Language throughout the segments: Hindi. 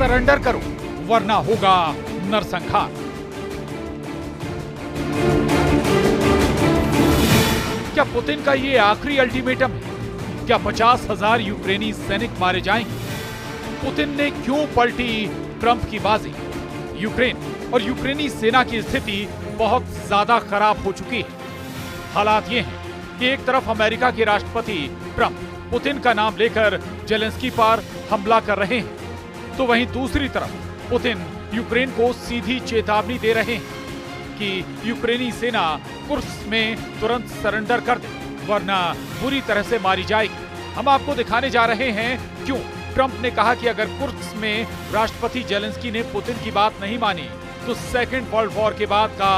सरेंडर करो वरना होगा नरसंहार। क्या पुतिन का ये आखिरी अल्टीमेटम है? क्या 50,000 यूक्रेनी सैनिक मारे जाएंगे? पुतिन ने क्यों पलटी ट्रंप की बाजी? यूक्रेन और यूक्रेनी सेना की स्थिति बहुत ज्यादा खराब हो चुकी है। हालात ये हैं कि एक तरफ अमेरिका के राष्ट्रपति ट्रंप पुतिन का नाम लेकर जेलेंस्की पर हमला कर रहे हैं, तो वहीं दूसरी तरफ पुतिन यूक्रेन को सीधी चेतावनी दे रहे हैं कि यूक्रेनी सेना कुर्स्क में तुरंत सरेंडर कर दे वरना बुरी तरह से मारी जाएगी। हम आपको दिखाने जा रहे हैं क्यों ट्रंप ने कहा कि अगर कुर्स्क में राष्ट्रपति जेलेंस्की ने पुतिन की बात नहीं मानी तो सेकेंड वर्ल्ड वॉर के बाद का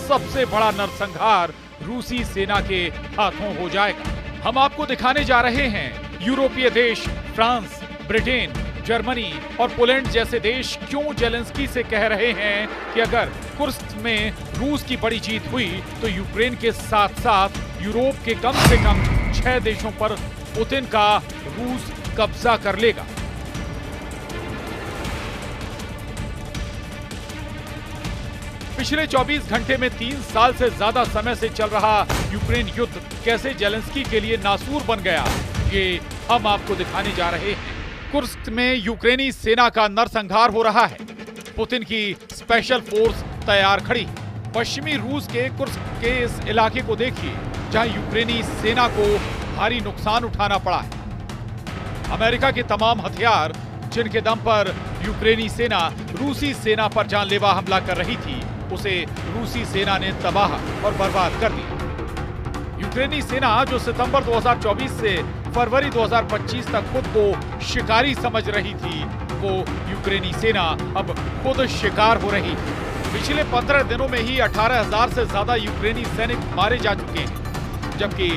सबसे बड़ा नरसंहार रूसी सेना के हाथों हो जाएगा। हम आपको दिखाने जा रहे हैं यूरोपीय देश फ्रांस, ब्रिटेन, जर्मनी और पोलैंड जैसे देश क्यों जेलेंस्की से कह रहे हैं कि अगर कुर्स्क में रूस की बड़ी जीत हुई तो यूक्रेन के साथ साथ यूरोप के कम से कम 6 देशों पर पुतिन का रूस कब्जा कर लेगा। पिछले 24 घंटे में 3 साल से ज्यादा समय से चल रहा यूक्रेन युद्ध कैसे जेलेंस्की के लिए नासूर बन गया, ये हम आपको दिखाने जा रहे हैं। कुर्स्क में यूक्रेनी सेना का नरसंहार हो रहा है। पुतिन की स्पेशल फोर्स तैयार खड़ी। पश्चिमी रूस के कुर्स्क के इस इलाके को देखिए जहां यूक्रेनी सेना को भारी नुकसान उठाना पड़ा है। अमेरिका के तमाम हथियार जिनके दम पर यूक्रेनी सेना रूसी सेना पर जानलेवा हमला कर रही थी, उसे रूसी सेना ने तबाह और बर्बाद कर दिया। यूक्रेनी सेना जो सितंबर 2024 से फरवरी 2025 तक खुद को शिकारी समझ रही थी, वो यूक्रेनी सेना अब खुद शिकार हो रही है। पिछले 15 दिनों में ही 18,000 से ज्यादा यूक्रेनी सैनिक मारे जा चुके हैं, जबकि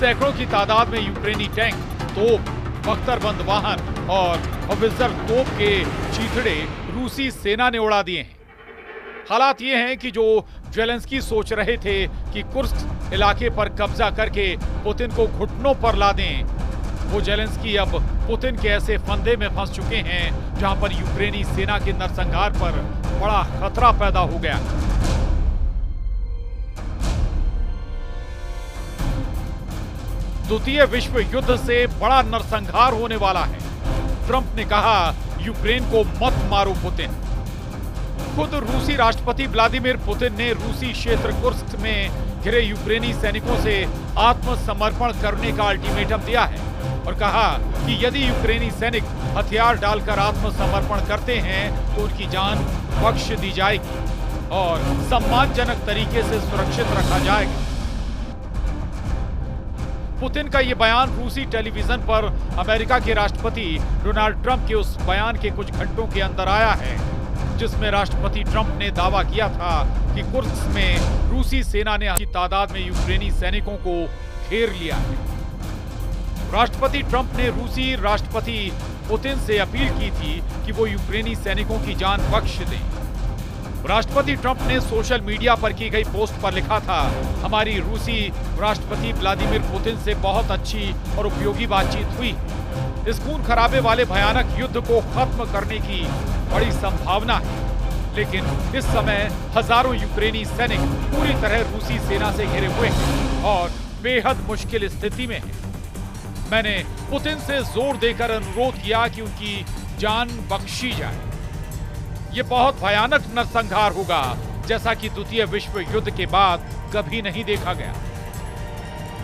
सैकड़ों की तादाद में यूक्रेनी टैंक, तोप, बख्तरबंद वाहन और हवित्जर तोप के चीथड़े रूसी सेना ने उड़ा दिए हैं। हालात ये हैं कि जो जेलेंस्की सोच रहे थे कि कुर्स्क इलाके पर कब्जा करके पुतिन को घुटनों पर ला दें, वो जेलेंस्की अब पुतिन के ऐसे फंदे में फंस चुके हैं जहां पर यूक्रेनी सेना के नरसंहार पर बड़ा खतरा पैदा हो गया। द्वितीय विश्व युद्ध से बड़ा नरसंहार होने वाला है। ट्रंप ने कहा यूक्रेन को मत मारो पुतिन। खुद रूसी राष्ट्रपति व्लादिमीर पुतिन ने रूसी क्षेत्र कुर्स्क में घिरे यूक्रेनी सैनिकों से आत्मसमर्पण करने का अल्टीमेटम दिया है और कहा कि यदि यूक्रेनी सैनिक हथियार डालकर आत्मसमर्पण करते हैं तो उनकी जान बख्श दी जाएगी और सम्मानजनक तरीके से सुरक्षित रखा जाएगा। पुतिन का यह बयान रूसी टेलीविजन पर अमेरिका के राष्ट्रपति डोनाल्ड ट्रंप के उस बयान के कुछ घंटों के अंदर आया है जिसमें राष्ट्रपति ट्रंप ने दावा किया था कि कुर्स्क में रूसी सेना ने की तादाद में यूक्रेनी सैनिकों को घेर लिया है। राष्ट्रपति ट्रंप ने रूसी राष्ट्रपति पुतिन से अपील की थी कि वो यूक्रेनी सैनिकों की जान बख्श दें। राष्ट्रपति ट्रंप ने सोशल मीडिया पर की गई पोस्ट पर लिखा था, हमारी रूसी राष्ट्रपति व्लादिमीर पुतिन से बहुत अच्छी और उपयोगी बातचीत हुई। इस खून खराबे वाले भयानक युद्ध को खत्म करने की बड़ी संभावना है, लेकिन इस समय हजारों यूक्रेनी सैनिक पूरी तरह रूसी सेना से घिरे हुए हैं और बेहद मुश्किल स्थिति में हैं। मैंने पुतिन से जोर देकर अनुरोध किया कि उनकी जान बख्शी जाए। ये बहुत भयानक नरसंहार होगा जैसा कि द्वितीय विश्व युद्ध के बाद कभी नहीं देखा गया।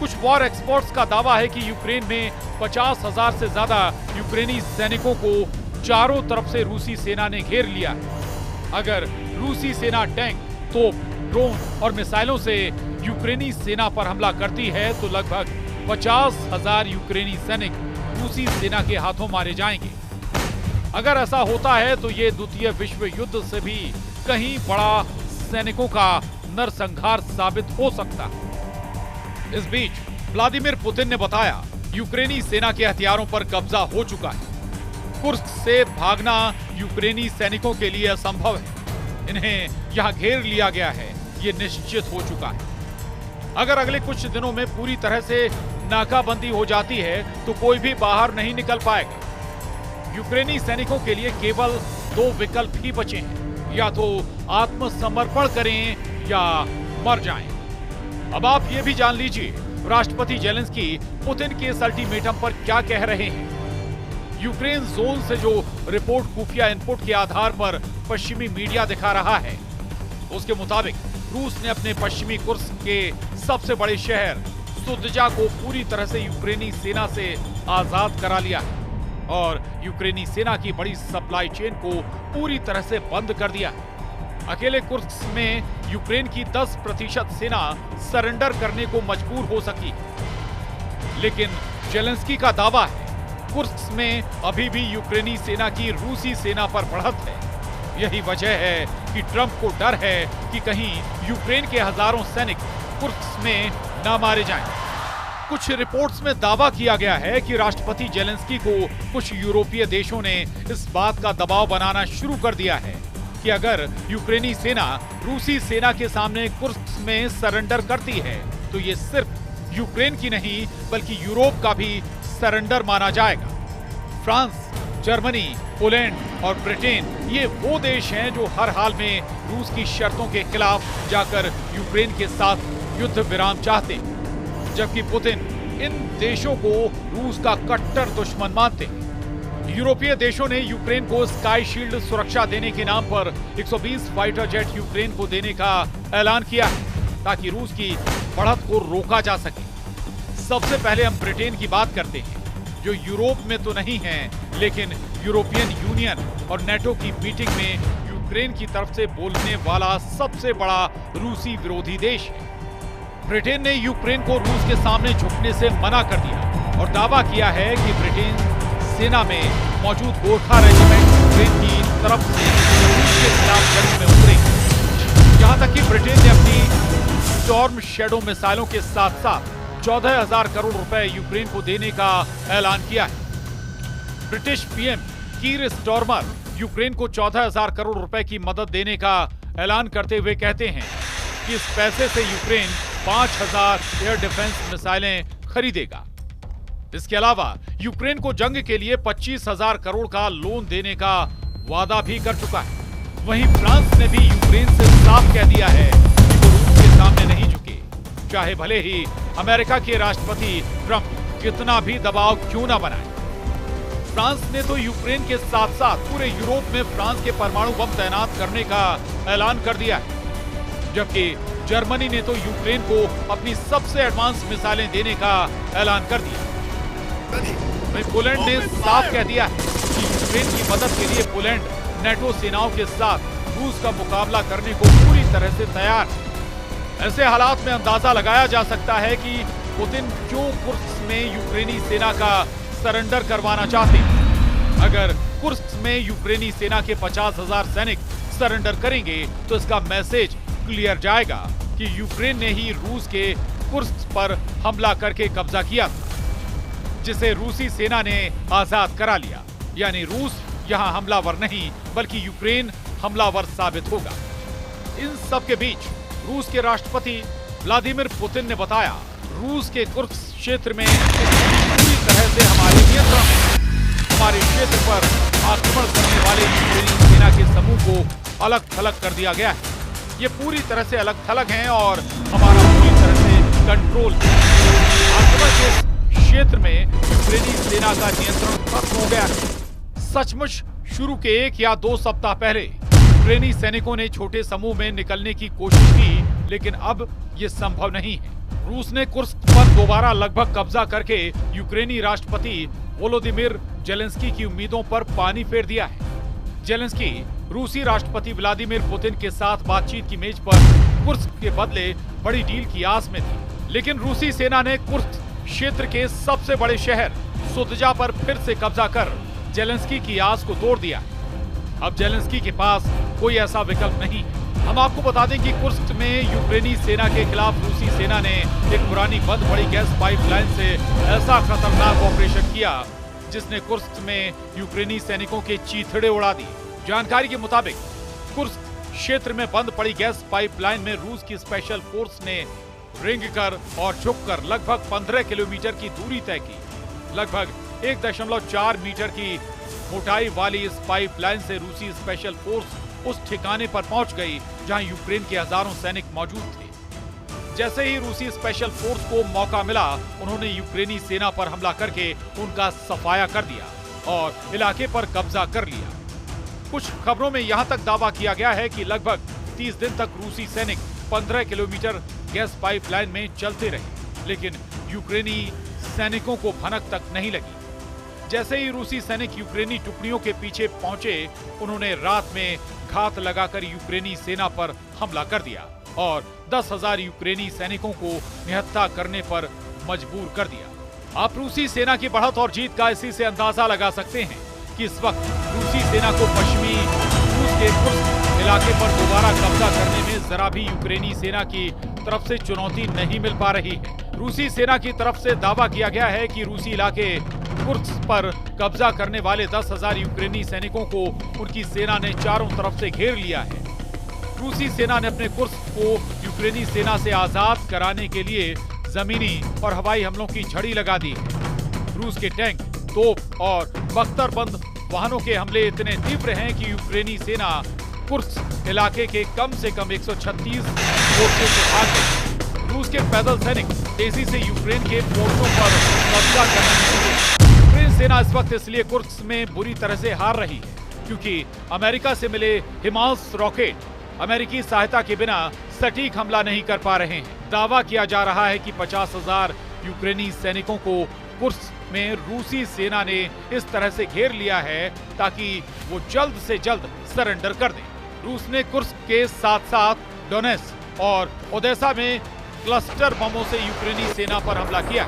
कुछ वॉर एक्सपर्ट्स का दावा है कि यूक्रेन में 50,000 से ज्यादा यूक्रेनी सैनिकों को चारों तरफ से रूसी सेना ने घेर लिया है। अगर रूसी सेना टैंक, तोप, ड्रोन और मिसाइलों से यूक्रेनी सेना पर हमला करती है तो लगभग 50,000 यूक्रेनी सैनिक रूसी सेना के हाथों मारे जाएंगे। अगर ऐसा होता है तो ये द्वितीय विश्व युद्ध से भी कहीं बड़ा सैनिकों का नरसंहार साबित हो सकता है। इस बीच व्लादिमीर पुतिन ने बताया यूक्रेनी सेना के हथियारों पर कब्जा हो चुका है। कुर्स्क से भागना यूक्रेनी सैनिकों के लिए असंभव है। इन्हें यहां घेर लिया गया है, ये निश्चित हो चुका है। अगर अगले कुछ दिनों में पूरी तरह से नाकाबंदी हो जाती है तो कोई भी बाहर नहीं निकल पाएगा। यूक्रेनी सैनिकों के लिए केवल दो विकल्प ही बचे हैं, या तो आत्मसमर्पण करें या मर जाएं। अब आप ये भी जान लीजिए राष्ट्रपति जेलेंस्की पुतिन के इस अल्टीमेटम पर क्या कह रहे हैं। यूक्रेन जोन से जो रिपोर्ट खुफिया इनपुट के आधार पर पश्चिमी मीडिया दिखा रहा है, उसके मुताबिक रूस ने अपने पश्चिमी कुर्स्क के सबसे बड़े शहर सुदजा को पूरी तरह से यूक्रेनी सेना से आजाद करा लिया है और यूक्रेनी सेना की बड़ी सप्लाई चेन को पूरी तरह से बंद कर दिया है। अकेले कुर्स्क में यूक्रेन की 10% सेना सरेंडर करने को मजबूर हो सकी, लेकिन जेलेंस्की का दावा है कुर्स्क में अभी भी यूक्रेनी सेना की रूसी सेना पर बढ़त है। यही वजह है कि ट्रंप को डर है कि कहीं यूक्रेन के हजारों सैनिक कुर्स्क में न मारे जाएं। कुछ रिपोर्ट्स में दावा किया गया है कि राष्ट्रपति जेलेंस्की को कुछ यूरोपीय देशों ने इस बात का दबाव बनाना शुरू कर दिया है कि अगर यूक्रेनी सेना रूसी सेना के सामने कुर्स्क में सरेंडर करती है तो ये सिर्फ यूक्रेन की नहीं बल्कि यूरोप का भी सरेंडर माना जाएगा। फ्रांस, जर्मनी, पोलैंड और ब्रिटेन ये वो देश हैं जो हर हाल में रूस की शर्तों के खिलाफ जाकर यूक्रेन के साथ युद्ध विराम चाहते हैं, जबकि पुतिन इन देशों को रूस का कट्टर दुश्मन मानते हैं। यूरोपीय देशों ने यूक्रेन को स्काई शील्ड सुरक्षा देने के नाम पर 120 फाइटर जेट यूक्रेन को देने का ऐलान किया है ताकि रूस की बढ़त को रोका जा सके। सबसे पहले हम ब्रिटेन की बात करते हैं, जो यूरोप में तो नहीं है लेकिन यूरोपियन यूनियन और नेटो की मीटिंग में यूक्रेन की तरफ से बोलने वाला सबसे बड़ा रूसी विरोधी देश है। ब्रिटेन ने यूक्रेन को रूस के सामने झुकने से मना कर दिया और दावा किया है कि ब्रिटेन सेना में मौजूद गोरखा रेजिमेंट यूक्रेन की तरफ से रूस के खिलाफ जंग में उतरेगी। यहां तक कि ब्रिटेन ने अपनी स्टॉर्म शैडो मिसाइलों के साथ साथ 14,000 करोड़ रुपए यूक्रेन को देने का ऐलान किया है। British PM Keir Starmer Ukraine को 14,000 करोड़ रुपए की मदद देने का ऐलान करते हुए कहते हैं कि इस पैसे से यूक्रेन 5,000 एयर डिफेंस मिसाइलें खरीदेगा। इसके अलावा यूक्रेन को जंग के लिए 25,000 करोड़ का लोन देने का वादा भी कर चुका है। वहीं फ्रांस ने भी यूक्रेन से साफ कह दिया है कि वो रूस के सामने नहीं झुके, चाहे भले ही अमेरिका के राष्ट्रपति ट्रंप कितना भी दबाव क्यों ना बनाए। फ्रांस ने तो यूक्रेन के साथ साथ पूरे यूरोप में फ्रांस के परमाणु बम तैनात करने का ऐलान कर दिया है, जबकि जर्मनी ने तो यूक्रेन को अपनी सबसे एडवांस मिसाइलें देने का ऐलान कर दिया। वहीं पोलैंड ने साफ कह दिया है कि यूक्रेन की मदद के लिए पोलैंड नेटो सेनाओं के साथ रूस का मुकाबला करने को पूरी तरह से तैयार है। ऐसे हालात में अंदाजा लगाया जा सकता है कि पुतिन क्यों कुर्स्क में यूक्रेनी सेना का सरेंडर करवाना चाहते हैं। अगर कुर्स्क में यूक्रेनी सेना के 50,000 सैनिक सरेंडर करेंगे तो इसका मैसेज क्लियर जाएगा कि यूक्रेन ने ही रूस के कुर्स्क पर हमला करके कब्जा किया था, जिसे रूसी सेना ने आजाद करा लिया। यानी रूस यहां हमलावर नहीं बल्कि यूक्रेन हमलावर साबित होगा। इन सब के बीच रूस के राष्ट्रपति व्लादिमीर पुतिन ने बताया, रूस के कुर्स्क क्षेत्र में पूरी तरह से हमारे नियंत्रण में हमारे क्षेत्र पर आक्रमण करने वाले यूक्रेनी सेना के समूह को अलग थलग कर दिया गया है। ये पूरी तरह से अलग थलग हैं और हमारा पूरी तरह से कंट्रोल है। आक्रमण के क्षेत्र में यूक्रेनी सेना का नियंत्रण खत्म हो गया है। सचमुच शुरू के 1 या 2 सप्ताह पहले यूक्रेनी सैनिकों ने छोटे समूह में निकलने की कोशिश की, लेकिन अब ये संभव नहीं है। रूस ने कुर्स्क पर दोबारा लगभग कब्जा करके यूक्रेनी राष्ट्रपति वोलोदिमीर जेलेंस्की की उम्मीदों पर पानी फेर दिया है। जेलेंस्की रूसी राष्ट्रपति व्लादिमीर पुतिन के साथ बातचीत की मेज पर कुर्स्क के बदले बड़ी डील की आस में थी, लेकिन रूसी सेना ने कुर्स्क क्षेत्र के सबसे बड़े शहर सुदजा पर फिर से कब्जा कर जेलेंस्की की आस को तोड़ दिया। अब जेलेंस्की के पास कोई ऐसा विकल्प नहीं। हम आपको बता दें कि कुर्स्क में यूक्रेनी सेना के खिलाफ रूसी सेना ने एक पुरानी बंद पड़ी गैस पाइपलाइन से ऐसा खतरनाक ऑपरेशन किया जिसने कुर्स्क में यूक्रेनी सैनिकों के चीथड़े उड़ा दिए। जानकारी के मुताबिक कुर्स्क क्षेत्र में बंद पड़ी गैस पाइपलाइन में रूस की स्पेशल फोर्स ने रेंग कर और झुककर लगभग 15 किलोमीटर की दूरी तय की। लगभग 1.4 मीटर की मोटाई वाली इस पाइपलाइन से रूसी स्पेशल फोर्स उस ठिकाने पर पहुंच गई जहां यूक्रेन के हजारों सैनिक मौजूद थे। जैसे ही रूसी स्पेशल फोर्स को मौका मिला, उन्होंने यूक्रेनी सेना पर हमला करके उनका सफाया कर दिया और इलाके पर कब्जा कर लिया। कुछ खबरों में यहां तक दावा किया गया है कि लगभग 30 दिन तक रूसी सैनिक 15 किलोमीटर गैस पाइपलाइन में चलते रहे, लेकिन यूक्रेनी सैनिकों को भनक तक नहीं लगी। जैसे ही रूसी सैनिक यूक्रेनी टुकड़ियों के पीछे पहुंचे, उन्होंने रात में घात लगाकर यूक्रेनी सेना पर हमला कर दिया और 10,000 यूक्रेनी सैनिकों को निहत्था करने पर मजबूर कर दिया। आप रूसी सेना की बढ़त और जीत का इसी से अंदाजा लगा सकते हैं कि इस वक्त रूसी सेना को पश्चिमी रूस के कुर्स्क इलाके पर दोबारा कब्जा करने में जरा भी यूक्रेनी सेना की तरफ से चुनौती नहीं मिल पा रही है। रूसी सेना की तरफ से दावा किया गया है कि रूसी इलाके कुर्स्क पर कब्जा करने वाले 10,000 यूक्रेनी सैनिकों को उनकी सेना ने चारों तरफ से घेर लिया है। रूसी सेना ने अपने कुर्स्क को यूक्रेनी सेना से आजाद कराने के लिए जमीनी और हवाई हमलों की झड़ी लगा दी है। रूस के टैंक, तोप और बख्तरबंद वाहनों के हमले इतने तीव्र हैं कि यूक्रेनी सेना कुर्स्क इलाके के कम से कम 136 मोर्चे से भाग गई। रूस के पैदल सैनिक तेजी से यूक्रेन के मोर्चों पर कब्जा करने लगे। यूक्रेन सेना इस वक्त इसलिए कुर्स्क में बुरी तरह से हार रही है क्योंकि अमेरिका से मिले हिमास रॉकेट अमेरिकी सहायता के बिना सटीक हमला नहीं कर पा रहे हैं। दावा किया जा रहा है कि 50,000 यूक्रेनी सैनिकों को कुर्स्क में रूसी सेना ने इस तरह से घेर लिया है ताकि वो जल्द से जल्द सरेंडर कर दें। रूस ने कुर्स्क के साथ साथ डोनेत्स्क और ओदेसा में क्लस्टर बमों से यूक्रेनी सेना पर हमला किया,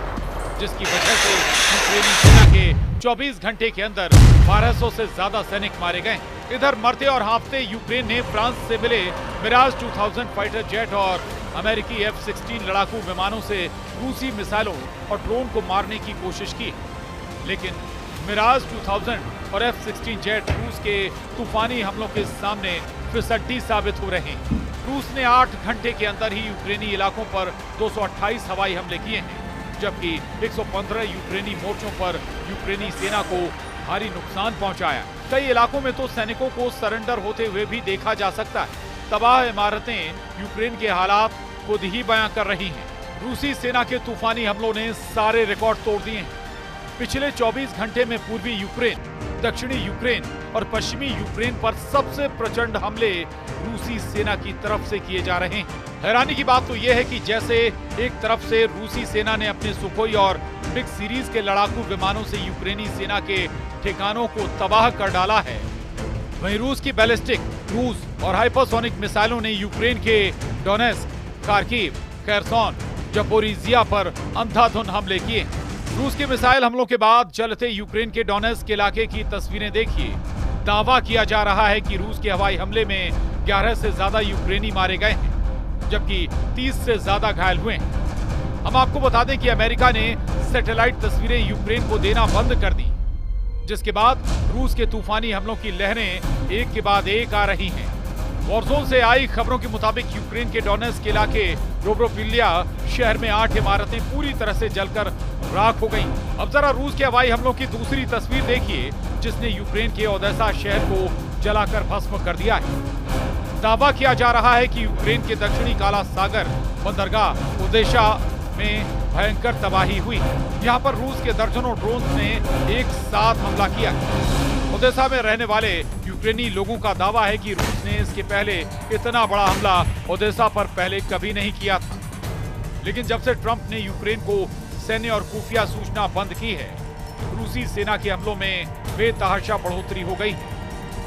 जिसकी वजह से यूक्रेनी सेना के 24 घंटे के अंदर 1200 से ज्यादा सैनिक मारे गए। इधर मरते और हाँफते यूक्रेन ने फ्रांस से मिले मिराज 2000 फाइटर जेट और अमेरिकी F-16 लड़ाकू विमानों से रूसी मिसाइलों और ड्रोन को मारने की कोशिश की, लेकिन मिराज 2000 और F-16 जेट रूस के तूफानी हमलों के सामने फिसड्डी साबित हो रहे हैं। रूस ने 8 घंटे के अंदर ही यूक्रेनी इलाकों पर 228 हवाई हमले किए हैं, जबकि 115 यूक्रेनी मोर्चों पर यूक्रेनी सेना को भारी नुकसान पहुंचाया। कई इलाकों में तो सैनिकों को सरेंडर होते हुए भी देखा जा सकता है। तबाह इमारतें यूक्रेन के हालात खुद ही बयां कर रही हैं। रूसी सेना के तूफानी हमलों ने सारे रिकॉर्ड तोड़ दिए हैं। पिछले 24 घंटे में पूर्वी यूक्रेन, दक्षिणी यूक्रेन और पश्चिमी यूक्रेन पर सबसे प्रचंड हमले रूसी सेना की तरफ से किए जा रहे हैं। हैरानी की बात तो यह है कि जैसे एक तरफ से रूसी सेना ने अपने सुखोई और बिग सीरीज के लड़ाकू विमानों से यूक्रेनी सेना के ठिकानों को तबाह कर डाला है, वहीं रूस की बैलिस्टिक क्रूज और हाइपरसोनिक मिसाइलों ने यूक्रेन के डोनेत्स्क, खार्किव, खेरसोन, जपोरिजिया पर अंधाधुंध हमले किए। रूस के मिसाइल हमलों के बाद जलते यूक्रेन के डोनेत्स्क इलाके की तस्वीरें देखिए। दावा किया जा रहा है कि रूस के हवाई हमले में 11 से ज्यादा यूक्रेनी मारे गए हैं, जबकि 30 से ज्यादा घायल हुए हैं। हम आपको बता दें कि अमेरिका ने सैटेलाइट तस्वीरें यूक्रेन को देना बंद कर दी, जिसके बाद रूस के तूफानी हमलों की लहरें एक के बाद एक आ रही हैं। वॉरजोन से आई खबरों के मुताबिक यूक्रेन के डोनेत्स्क इलाके डोब्रोपिल्या शहर में 8 इमारतें पूरी तरह से जलकर राख हो गईं। अब जरा रूस के हवाई हमलों की दूसरी तस्वीर देखिए, जिसने यूक्रेन के ओदेसा शहर को जलाकर भस्म कर दिया है। दावा किया जा रहा है कि यूक्रेन के दक्षिणी काला सागर बंदरगाह ओदेशा में भयंकर तबाही हुई। यहाँ पर रूस के दर्जनों ड्रोन ने एक साथ हमला किया। ओदेसा में रहने वाले यूक्रेनी लोगों का दावा है कि रूस ने इसके पहले इतना बड़ा हमला ओदेसा पर पहले कभी नहीं किया था, लेकिन जब से ट्रंप ने यूक्रेन को सैन्य और खुफिया सूचना बंद की है, रूसी सेना के हमलों में बेतहाशा बढ़ोतरी हो गई है।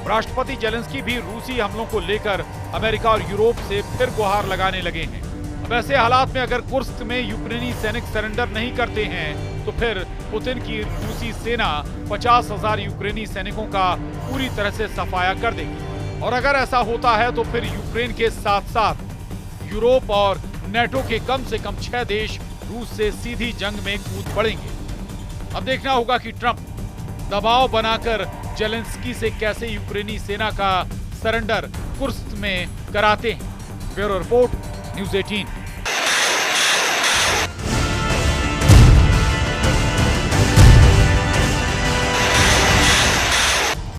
राष्ट्रपति जेलेंस्की भी रूसी हमलों को लेकर अमेरिका और यूरोप से फिर गुहार लगाने लगे हैं। वैसे हालात में अगर कुर्स्क में यूक्रेनी सैनिक सरेंडर नहीं करते हैं तो फिर पुतिन की रूसी सेना 50,000 यूक्रेनी सैनिकों का पूरी तरह से सफाया कर देगी। और अगर ऐसा होता है तो फिर यूक्रेन के साथ साथ यूरोप और नेटो के कम से कम 6 देश रूस से सीधी जंग में कूद पड़ेंगे। अब देखना होगा कि ट्रंप दबाव बनाकर जेलेंस्की से कैसे यूक्रेनी सेना का सरेंडर कुर्स्क में कराते हैं। Bureau report, news 18।